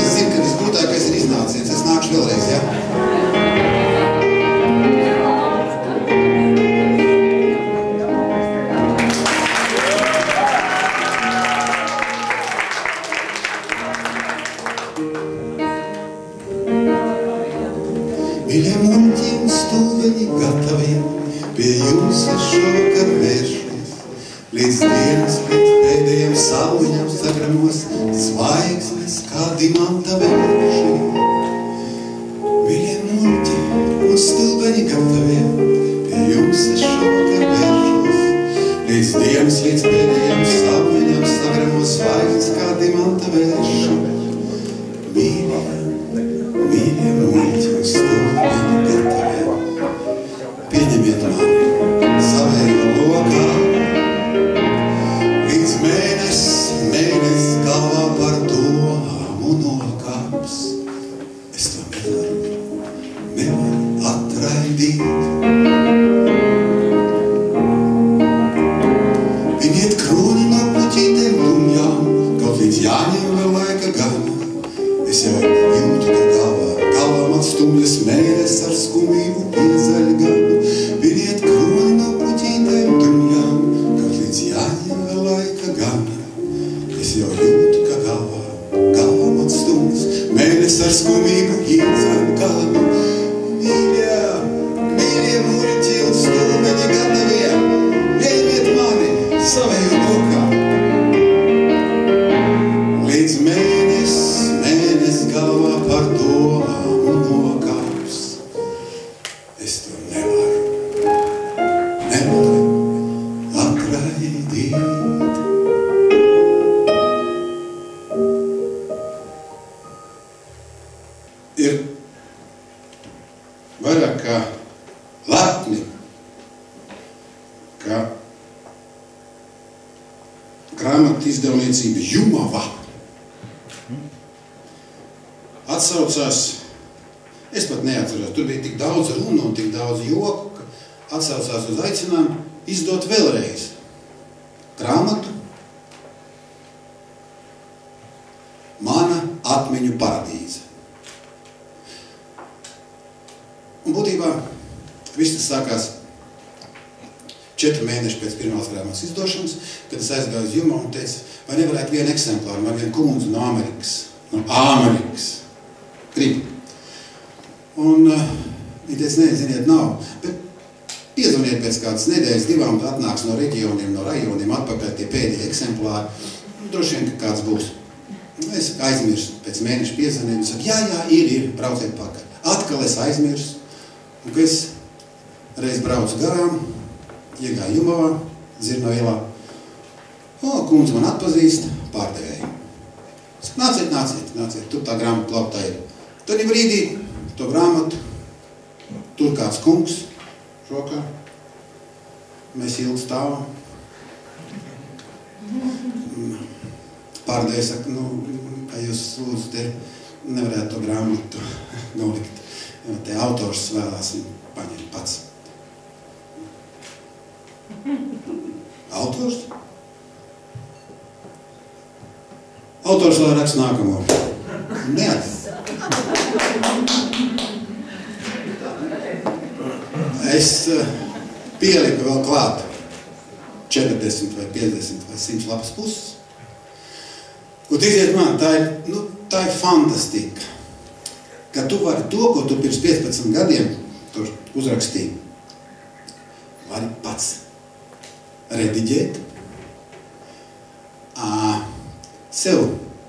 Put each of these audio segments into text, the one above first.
Zinu, ka visgrūtākais ir iznāciens. Es nākšu vēlreiz, ja? Mīļie muļķi un stulbeņi gataviem, pie jums es šovakar vēršos. Līdz dienas pēc pēdējiem sauļiem sagramos, zvaigznes kā dimanta vēršiem. Mīļie muļķi un stulbeņi gataviem, pie jums es šovakar vēršos. Līdz dienas līdz pēdējiem sauļiem sagramos, zvaigznes kā dimanta vēršiem. Mīļie muļķi un stulbeņi gataviem, pieņemiet mani savējo lokā. Līdz mēnesis galvā par domu nokāps. Es to nevaru atraidīt. Viņiet kroni no puķītēm dumjām, kaut līdz jāņem vēl laika gana. Es jau jūtu, ka galvā man stumjas mēnes ar skumību piezaļ ganu. Viniet kroni no puķītēm dumjām, kaut līdz jāņem vēl laika gana. Es jau jūtu, ka galvā man stumjas mēnes ar skumību piezaļ ganu. Mīļie muļķi un stulbeņi gatavie, ņemiet mani savējo lokā. Līdz mēnesis galvā par domu nokāps. Es to nevaru atraidīt. Ir vairāk kā lepni, ka grāmatu izdevniecība Jumava atsaucās, es pat neatceros, tur bija tik daudz runu un tik daudz joku, ka atsaucās uz aicinājumu izdot vēlreiz grāmatu Mana atmiņu paradīze. Un būtībā viss tas sākās 4 mēneši pēc pirmās grāmatas izdošanas, kad es aizgāju uz Jumavu un teicu, vai nevarētu vienu eksemplāru, vai vienu kundzi no Amerikas. Gribu. Un viņi teica, ziniet, nav, bet piezvaniet pēc kādas nedēļas, 2, un atnāks no reģioniem, no rajoniem atpakaļ tie pēdējie eksemplāri. Droši vien, ka kāds būs. Es aizmirsu, pēc mēneša piezvanīju, un saku, jā, ir, brauciet pakaļ. Atkal es aizmirsu, un kad es reiz braucu garām, iegāju Jumavā, Zirno ielā. Kundze man atpazīst, pārdevēju. Nāciet, tur tā grāmata plauktā ir. Tad brīdī to grāmatu, tur kāds kungs rokā, mēs ilgi stāvam. Pārdevēju saka, kā jūs lūdzu te nevarētu to grāmatu nolikt. Te autors vēlās viņu paņemt pats. Autors? Autors vēl raksta nākamo. Es pieliku vēl klāt 40 vai 50 vai 100 lapas puses. Un ticiet man, tā ir fantastika, ka tu vari to, ko tu pirms 15 gadiem tur uzrakstīji, vari pats rediģēt, sev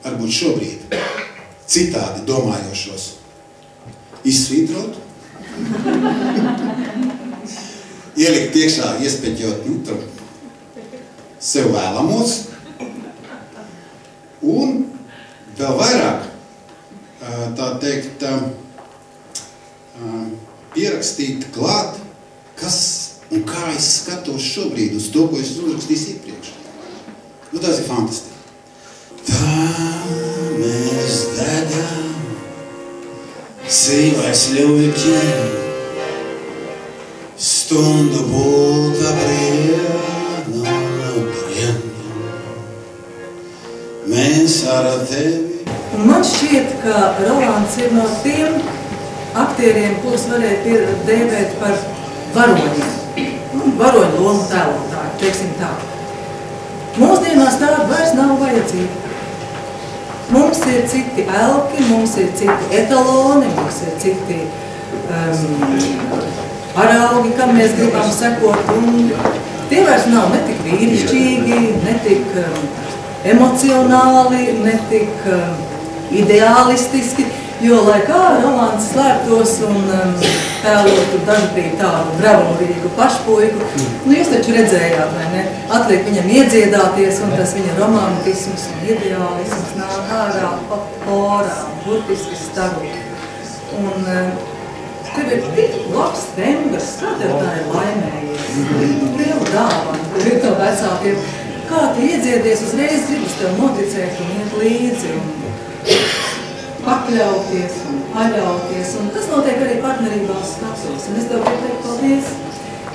varbūt šobrīd citādi domājošos izsvītrot, ielikt iekšā, iespeģot, tur sev vēlamos, un vēl vairāk, tā teikt, pierakstīt klāt, kas un kā es skatos šobrīd uz to, ko es uzrakstīju iepriekš. Tas ir fantastiski. Tā mēs degam dzīvais ļuļķi, stundu būta prienu, es ar tevi. Un man šķiet, ka Rolands ir no tiem aktieriem, kurus varētu dēvēt par varoņiem. Varoņu lomu tēlotāju, teiksim tā. Mūsdienās tāda vairs nav vajadzīga. Mums ir citi elki, mums ir citi etaloni, mums ir citi paraugi, kam mēs gribam sekot. Un tie vairs nav ne tik vīrišķīgi, ne tik emocionāli, ne tik ideālistiski, jo, lai kā Rolands slēptos un tēlotu dažbrīd tādu bravūrīgu pašpuiku, nu jūs taču redzējāt, vai ne? Atliek viņam iedziedāties, un tas viņa romantisms un ideālisms nāk ārā pa porām, burtiski staru. Un tev ir tik labs tembrs, kā tev tā ir laimējies? Liela dāvana, tev ir to vecākiem. Kā tu iedziedies, uzreiz gribas tev noticēt un iet līdzi un pakļauties un paļauties. Un tas notiek arī partnerībās skatos. Un es tev gribu teikt paldies,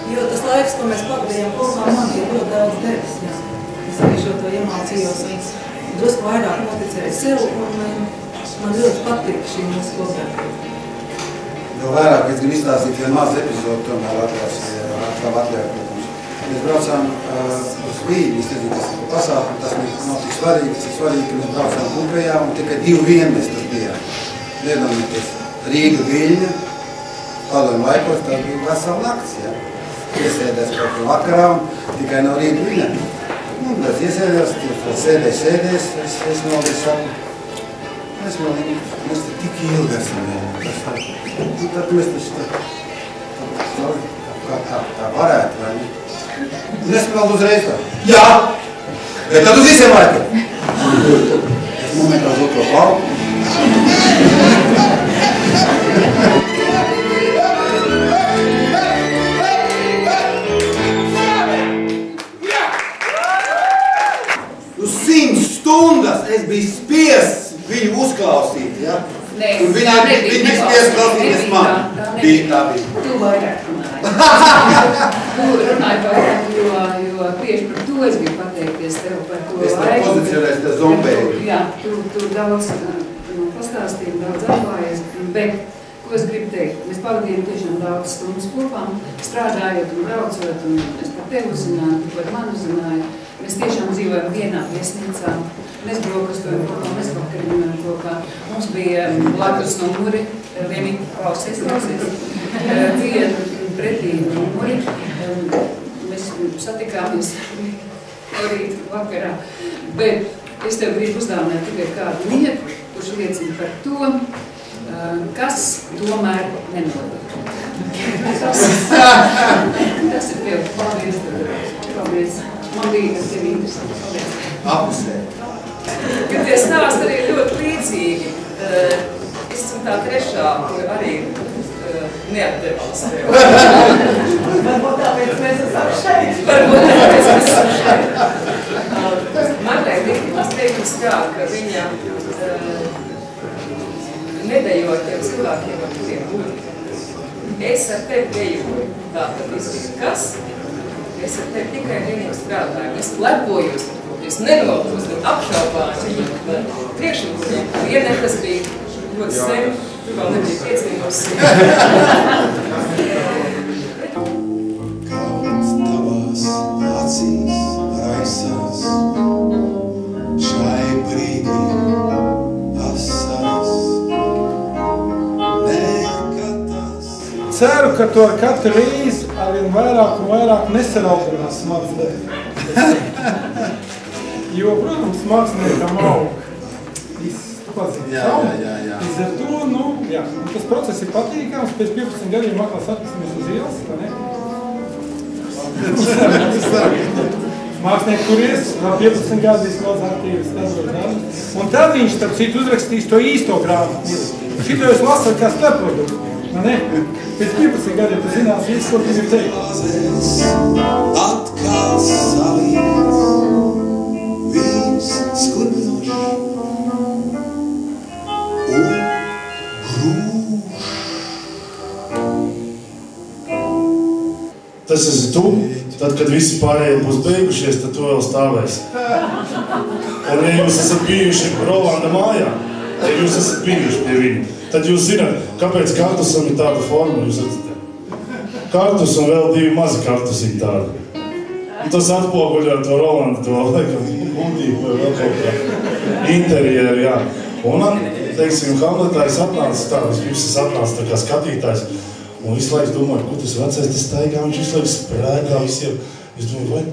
jo tas laiks, ko mēs pavadījām kopā, man ir ļoti daudz devis. Jā. Es arī šo to iemācījos un drusku vairāk noticēju sev un man ļoti patīk šī mūsu kopdarbība. Vēl vairāk, es gribu izstāstīt vienu mazu epizodu, tomēr atļauju. Mēs braucām uz Rīgu, es nezinu, kas ir pasākumu, tas nav tik svarīgi, tas ir svarīgi, ka mēs braucām Pumpejā un tikai 2 mēs tur bijām. Nedomāties, Rīga Viļņa, padomju laikos, tas bija vesela nakts, ja. Iesēdēs kaut kur vakarā un tikai no Rīga Viļņa. Un tas iesēdēs, sēdēs, es nolīdz saku, mēs tik ilgi esam, tad mēs taču tā varētu, vai ne? Un es vēl uzreiz tā. Jā! Bet tad uz visiem laikiem! Es momentā uz otro palku. Uz 100 stundas es biju spiests viņu uzklausīt, ja? Un viņa bija spiests klausīties man. Tā bija. Tu vairāk runāji. Tu runāji vairāk, jo tieši par to es gribu pateikties tev par to laiku. Es tev pozicionēs te zombēju. Jā, tu daudz pastāstīji, daudz atklājies, bet, ko es gribu teikt, mēs pavadījām tiešām daudz stundas kopā, strādājot un braucot, un es par tevi uzzināju, tu par mani uzzināju. Mēs tiešām dzīvojam vienā viesnīcā, mēs brokastojam kopā, mēs vakariņojam kopā. Mums bija blakus numuri, vienīgi klausies, bija pretī numuri. Mēs satikāmies no rīta vakarā, bet es tev gribu uzdāvināt tikai kādu lietu, kurš liecina par to, kas tomēr nenodod. Tas ir tev. Paldies. Paldies. Man bija tev interesanti. Paldies. Apusē. Kad tie stāsti arī ļoti līdzīgi. Es esmu tā trešā, kur arī neatdevās tev. Varbūt tāpēc mēs esam šeit. Varbūt tāpēc mēs esam šeit. Man teikums kā, ka viņa nedējot tiem cilvēkiem, ar kuriem būtu. Es ar tevi dejoju. Tātad izsaka, kas? Es ar tevi tikai vienīgi strādāju. Es lepojos par to, es nenolūs, apšaubāju viņu priekšlikumiem. Vienē tas bija ļoti sen, tu vēl nebija 5 minūtes. Kāds tavās acīs raisās, šai brīdī asaras, nekatās. Ceru, ka to ar katru reizi arvien vairāk un vairāk nesaraudzinās mans dēļ. Jo, protams, māksliniekam aug. Jā. Līdz ar to, tas process ir patīkams. Pēc 15 gadiem atkal satiksimies uz ielas, vai ne? Mākslinieki, kur ies, vēl 15 gadi vismaz aktīvi strādājot. Un tad viņš, starp citu, uzrakstīs to īsto grāmatu. Šito jūs lasat kā starpproduktu. Pēc 15 gadiem tu zinās visu, ko tu gribi teikt. Atkal salīdz, viens skurminošs un grūšs. Tas esi tu, tad, kad visi pārējie būs beigušies, tad tu vēl stāvēsi. Un ja jūs esat bijuši Rolanda mājā, ja jūs esat bijuši pie viņa, tad jūs zināt, kāpēc kartusam ir tāda forma, jūs redzat. Kartus un vēl 2 mazi kartusiņi tādi. Un tas atpoguļo to Rolandu, to laikam būtību vai vēl kaut kā interjeru, jā. Un man, teiksim, Hamletā es atnācu tā, es atnācu tā kā skatītājs, un visu laiku domāju, ko tas vecais, tas staigā, viņš visu laiku sprēgā visiem. Es domāju,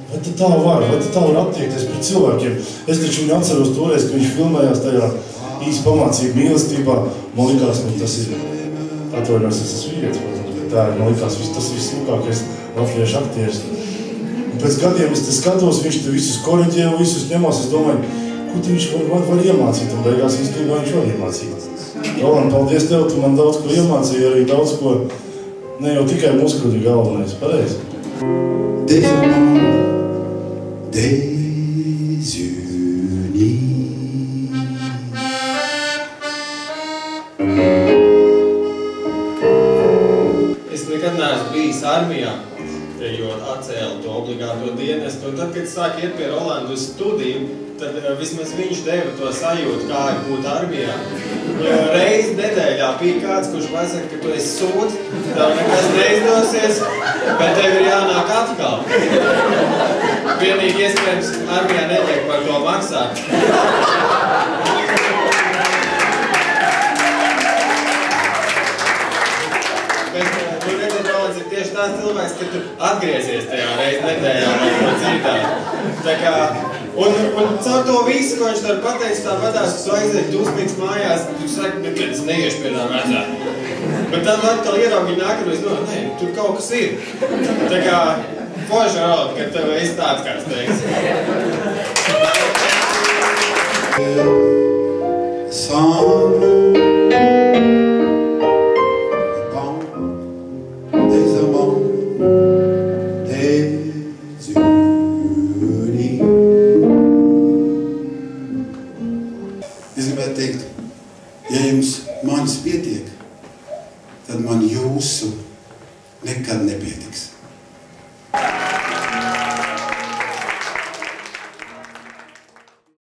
vai tad tā var attiekties pret cilvēkiem? Es taču viņu atceros toreiz, ka viņš filmējās tajā īsti pamācību mīlestībā. Man likās, nu tas ir, atvainojos, es esmu vīrietis, protams, bet tā ir, man likās, tas vislūkākais latviešu aktieris. Un pēc gadiem es te skatos, viņš te visus koriģē un visus ņemās, es domāju, ko te viņš var iemācīt, un beigās īstenībā viņš var iemācīt. Roland, paldies tev, tu man daudz ko iemācīji, arī daudz ko, ne jau tikai muskuļi galvenais, pareizi. Des amants, des unis. Es nekad neesmu bijis armijā, jo atcēlu to obligāto dienestu. Un tad, kad sāk iet pie Rolanda uz studiju, tad vismaz viņš deva to sajūtu, kā ir būt armijā. Reizi nedēļā bija kāds, kurš pasaka, ka tu esi sūds, tev nekas neizdosies, bet tev ir jānāk atkal. Vienīgi iespējams armijā netiek par to maksāt. Tieši tās cilvēks, ka tu atgriezies tajā reizi nedēļā vai no citā. Tā kā, un caur to visu, ko viņš tur pateica, tā padās, tu aiziet dusmīgs mājās, tu saki, nekad es neiešu pie tā vecā. Bet tad atkal ieraugi nākamā, es domāju, nē, tur kaut kas ir. Tā kā, forši Roland, ka tev esi tāds, kāds teiks. Es gribētu teikt, ja jums manis pietiek, tad man jūsu nekad nepietiks.